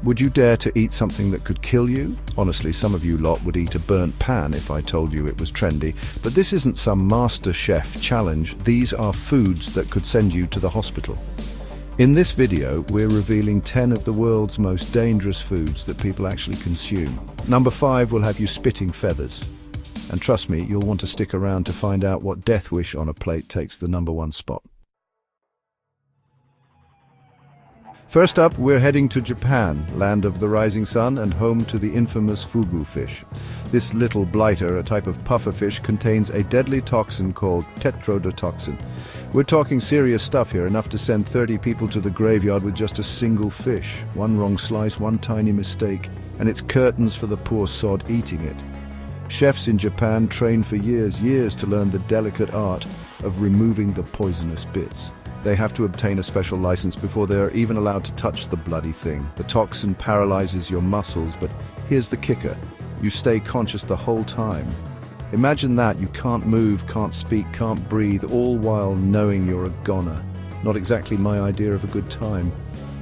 Would you dare to eat something that could kill you? Honestly, some of you lot would eat a burnt pan if I told you it was trendy. But this isn't some master chef challenge. These are foods that could send you to the hospital. In this video, we're revealing 10 of the world's most dangerous foods that people actually consume. Number 5 will have you spitting feathers. And trust me, you'll want to stick around to find out what death wish on a plate takes the number 1 spot. First up, we're heading to Japan, land of the rising sun and home to the infamous fugu fish. This little blighter, a type of pufferfish, contains a deadly toxin called tetrodotoxin. We're talking serious stuff here, enough to send 30 people to the graveyard with just a single fish. One wrong slice, one tiny mistake, and it's curtains for the poor sod eating it. Chefs in Japan train for years to learn the delicate art of removing the poisonous bits. They have to obtain a special license before they are even allowed to touch the bloody thing. The toxin paralyzes your muscles, but here's the kicker. You stay conscious the whole time. Imagine that, you can't move, can't speak, can't breathe, all while knowing you're a goner. Not exactly my idea of a good time.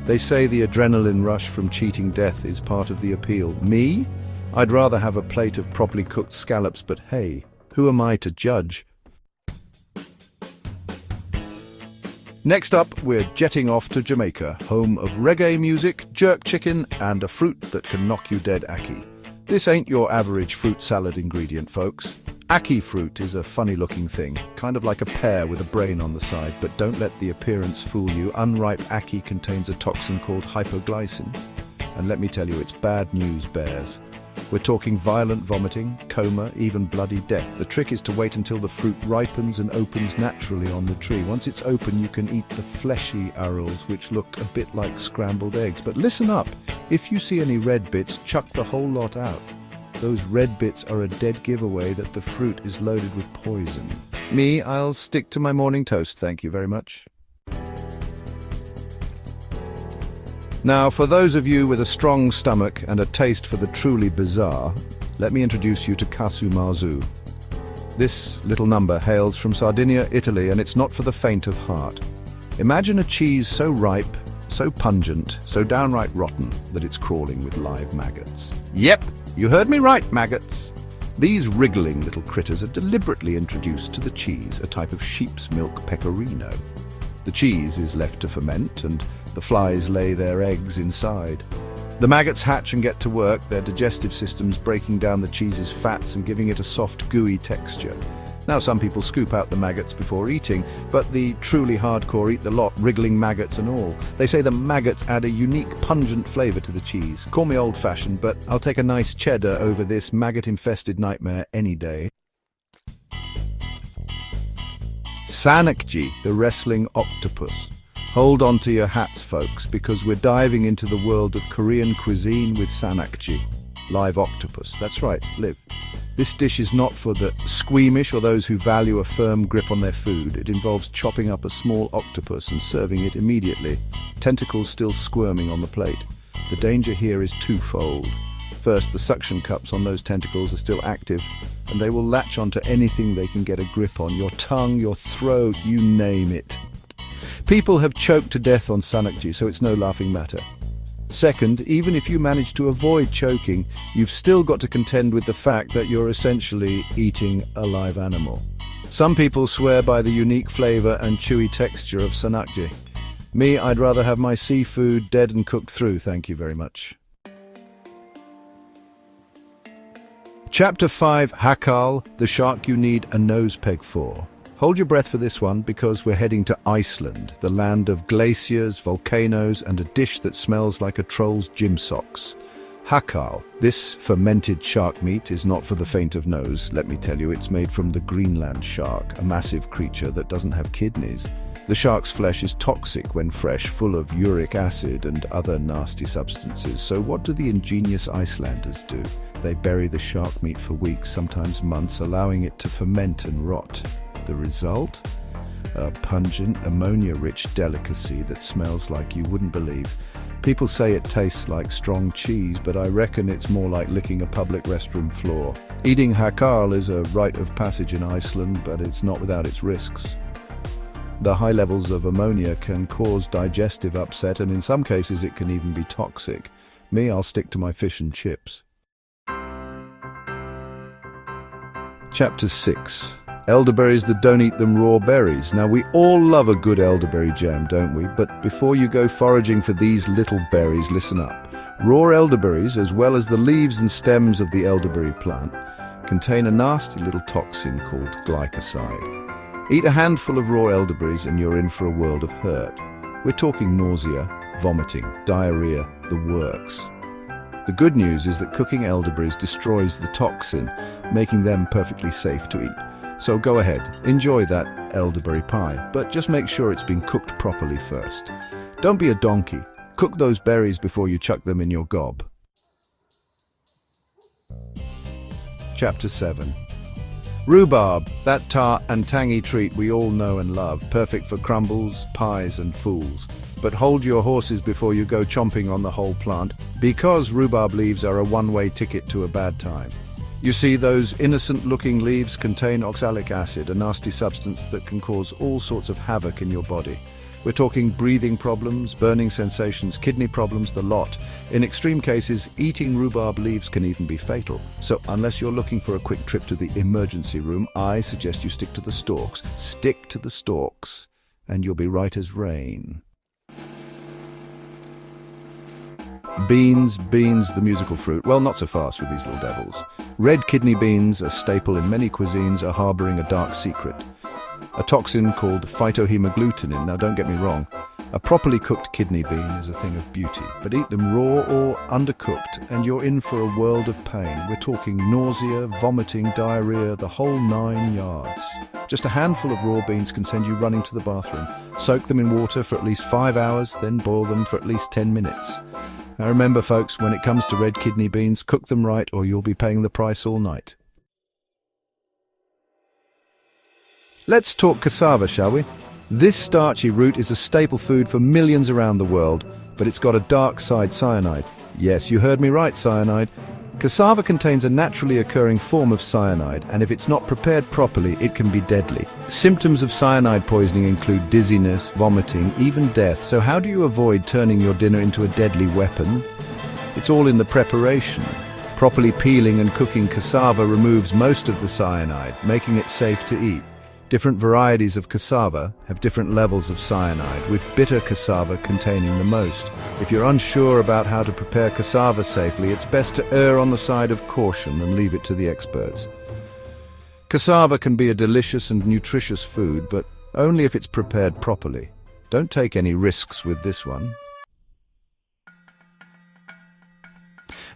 They say the adrenaline rush from cheating death is part of the appeal. Me? I'd rather have a plate of properly cooked scallops, but hey, who am I to judge? Next up, we're jetting off to Jamaica, home of reggae music, jerk chicken, and a fruit that can knock you dead ackee. This ain't your average fruit salad ingredient, folks. Ackee fruit is a funny-looking thing, kind of like a pear with a brain on the side, but don't let the appearance fool you. Unripe ackee contains a toxin called hypoglycin. And let me tell you, it's bad news, bears. We're talking violent vomiting, coma, even bloody death. The trick is to wait until the fruit ripens and opens naturally on the tree. Once it's open, you can eat the fleshy arils, which look a bit like scrambled eggs. But listen up, if you see any red bits, chuck the whole lot out. Those red bits are a dead giveaway that the fruit is loaded with poison. Me, I'll stick to my morning toast, thank you very much. Now, for those of you with a strong stomach and a taste for the truly bizarre, let me introduce you to casu marzu. This little number hails from Sardinia, Italy, and it's not for the faint of heart. Imagine a cheese so ripe, so pungent, so downright rotten that it's crawling with live maggots. Yep, you heard me right, maggots. These wriggling little critters are deliberately introduced to the cheese, a type of sheep's milk pecorino. The cheese is left to ferment, and the flies lay their eggs inside. The maggots hatch and get to work, their digestive systems breaking down the cheese's fats and giving it a soft, gooey texture. Now, some people scoop out the maggots before eating, but the truly hardcore eat the lot, wriggling maggots and all. They say the maggots add a unique, pungent flavor to the cheese. Call me old-fashioned, but I'll take a nice cheddar over this maggot-infested nightmare any day. Sanakji, the wrestling octopus. Hold on to your hats, folks, because we're diving into the world of Korean cuisine with sanakji, live octopus. That's right, live. This dish is not for the squeamish or those who value a firm grip on their food. It involves chopping up a small octopus and serving it immediately, tentacles still squirming on the plate. The danger here is twofold. First, the suction cups on those tentacles are still active, and they will latch onto anything they can get a grip on. Your tongue, your throat, you name it. People have choked to death on sanakji, so it's no laughing matter. Second, even if you manage to avoid choking, you've still got to contend with the fact that you're essentially eating a live animal. Some people swear by the unique flavor and chewy texture of sanakji. Me, I'd rather have my seafood dead and cooked through, thank you very much. Chapter 5, Hakal, the shark you need a nose peg for. Hold your breath for this one, because we're heading to Iceland, the land of glaciers, volcanoes, and a dish that smells like a troll's gym socks. Hakal. This fermented shark meat is not for the faint of nose. Let me tell you, it's made from the Greenland shark, a massive creature that doesn't have kidneys. The shark's flesh is toxic when fresh, full of uric acid and other nasty substances. So what do the ingenious Icelanders do? They bury the shark meat for weeks, sometimes months, allowing it to ferment and rot. The result? A pungent, ammonia-rich delicacy that smells like you wouldn't believe. People say it tastes like strong cheese, but I reckon it's more like licking a public restroom floor. Eating hakal is a rite of passage in Iceland, but it's not without its risks. The high levels of ammonia can cause digestive upset, and in some cases it can even be toxic. Me, I'll stick to my fish and chips. Chapter 6. Elderberries that don't eat them raw berries. Now, we all love a good elderberry jam, don't we? But before you go foraging for these little berries, listen up. Raw elderberries, as well as the leaves and stems of the elderberry plant, contain a nasty little toxin called glycoside. Eat a handful of raw elderberries and you're in for a world of hurt. We're talking nausea, vomiting, diarrhea, the works. The good news is that cooking elderberries destroys the toxin, making them perfectly safe to eat. So go ahead, enjoy that elderberry pie, but just make sure it's been cooked properly first. Don't be a donkey. Cook those berries before you chuck them in your gob. Chapter 7. Rhubarb, that tart and tangy treat we all know and love, perfect for crumbles, pies and fools. But hold your horses before you go chomping on the whole plant, because rhubarb leaves are a one-way ticket to a bad time. You see, those innocent-looking leaves contain oxalic acid, a nasty substance that can cause all sorts of havoc in your body. We're talking breathing problems, burning sensations, kidney problems, the lot. In extreme cases, eating rhubarb leaves can even be fatal. So unless you're looking for a quick trip to the emergency room, I suggest you stick to the stalks. Stick to the stalks, and you'll be right as rain. Beans, the musical fruit. Well, not so fast with these little devils. Red kidney beans, a staple in many cuisines, are harboring a dark secret. A toxin called phytohemagglutinin. Now don't get me wrong, a properly cooked kidney bean is a thing of beauty, but eat them raw or undercooked and you're in for a world of pain. We're talking nausea, vomiting, diarrhea, the whole 9 yards. Just a handful of raw beans can send you running to the bathroom. Soak them in water for at least 5 hours, then boil them for at least 10 minutes. Now remember folks, when it comes to red kidney beans, cook them right or you'll be paying the price all night. Let's talk cassava, shall we? This starchy root is a staple food for millions around the world, but it's got a dark side, cyanide. Yes, you heard me right, cyanide. Cassava contains a naturally occurring form of cyanide, and if it's not prepared properly, it can be deadly. Symptoms of cyanide poisoning include dizziness, vomiting, even death. So how do you avoid turning your dinner into a deadly weapon? It's all in the preparation. Properly peeling and cooking cassava removes most of the cyanide, making it safe to eat. Different varieties of cassava have different levels of cyanide, with bitter cassava containing the most. If you're unsure about how to prepare cassava safely, it's best to err on the side of caution and leave it to the experts. Cassava can be a delicious and nutritious food, but only if it's prepared properly. Don't take any risks with this one.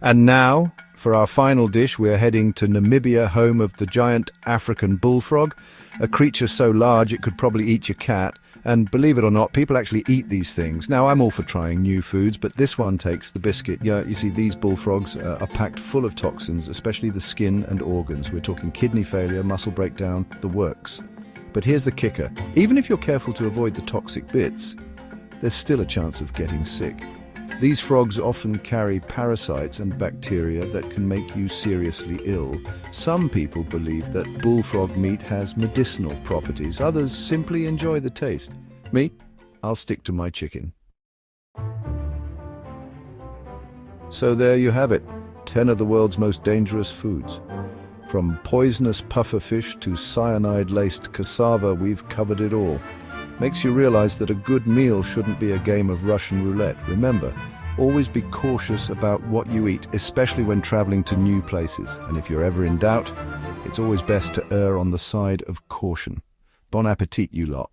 And now, for our final dish, we're heading to Namibia, home of the giant African bullfrog, a creature so large it could probably eat your cat. And believe it or not, people actually eat these things. Now, I'm all for trying new foods, but this one takes the biscuit. Yeah, you see, these bullfrogs are packed full of toxins, especially the skin and organs. We're talking kidney failure, muscle breakdown, the works. But here's the kicker. Even if you're careful to avoid the toxic bits, there's still a chance of getting sick. These frogs often carry parasites and bacteria that can make you seriously ill. Some people believe that bullfrog meat has medicinal properties. Others simply enjoy the taste. Me, I'll stick to my chicken. So there you have it, 10 of the world's most dangerous foods. From poisonous pufferfish to cyanide-laced cassava, we've covered it all. Makes you realize that a good meal shouldn't be a game of Russian roulette. Remember, always be cautious about what you eat, especially when traveling to new places. And if you're ever in doubt, it's always best to err on the side of caution. Bon appetit, you lot.